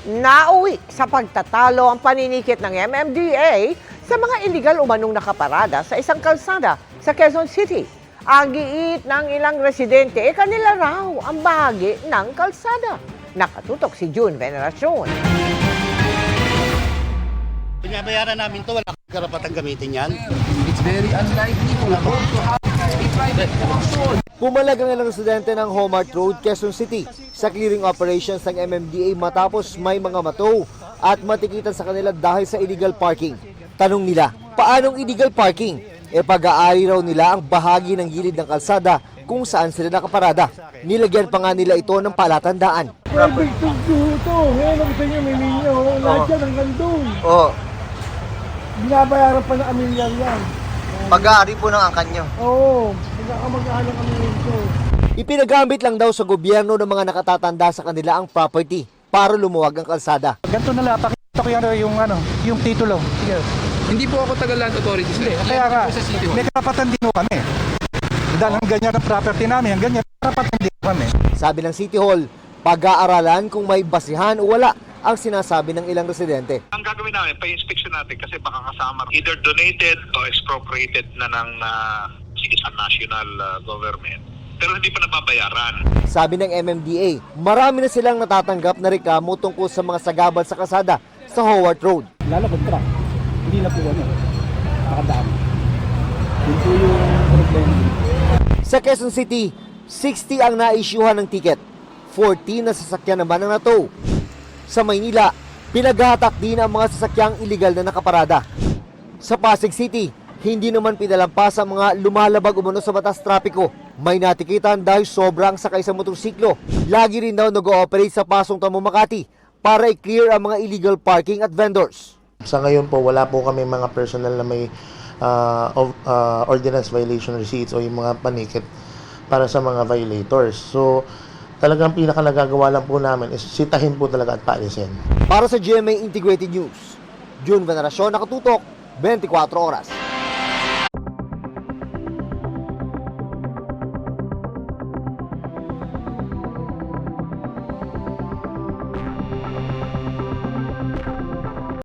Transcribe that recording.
Nauwi sa pagtatalo ang paninikit ng MMDA sa mga iligal umanong nakaparada sa isang kalsada sa Quezon City. Ang giit ng ilang residente, kanila raw ang bahagi ng kalsada. Nakatutok si June Veneracion. Binabayaran namin to, wala kang karapatang gamitin yan. It's very unlikely to have a private auction. Pumalag ang ilang residente ng Homart Road, Quezon City sa clearing operations ng MMDA matapos may mga matow at matikitan sa kanila dahil sa illegal parking. Tanong nila, paanong illegal parking? Pag-aari raw nila ang bahagi ng gilid ng kalsada kung saan sila nakaparada. Nilagyan pa nga nila ito ng palatandaan. Private to ito. Ngayon ang gusto nyo, may minyo. Lahat yan hanggang doon. Oo, Binabayaran pa ng amilyar yan. pag-aari po ng angkan nyo. Oo. Magkakamag-aano kami nito. Ipinagamit lang daw sa gobyerno ng mga nakatatanda sa kanila ang property para lumuwag ang kalsada. Ganito na lang, pakita ko yung titulo. Sige. Hindi po ako taga-land authority. Hindi, kaya nga, po sa City Hall. may karapatan din ho kami. Dahil ang ganyan ang property namin, ang ganyan, karapatan din ho kami. Sabi ng City Hall, pag-aaralan kung may basihan o wala ang sinasabi ng ilang residente. Ang gagawin namin, pa-inspection natin kasi baka kasama either donated o expropriated na ng isang national government. Pero hindi pa nababayaran. Sabi ng MMDA, marami na silang natatanggap na reklamo tungkol sa mga sagabal sa kalsada sa Howard Road. Lalabag truck. Hindi na po nakadaan. Yun po yung problema. Sa Quezon City, 60 ang na-issuehan ng ticket. 14 na sasakyan naman ang natow. Sa Maynila, pinaghahatak din ang mga sasakyang iligal na nakaparada. Sa Pasig City, hindi naman pinalampas ang mga lumalabag umano sa batas trapiko. May natikitan dahil sobrang sakay sa motorsiklo. Lagi rin daw nag-ooperate sa Pasong Tamo, Makati para i-clear ang mga illegal parking at vendors. Sa ngayon po, wala po kami mga personal na may ordinance violation receipts o yung mga panikit para sa mga violators. So, talagang pinaka-nagagawa lang po namin is sitahin po talaga at paalisin. Para sa GMA Integrated News, June Veneracion, nakatutok, 24 oras.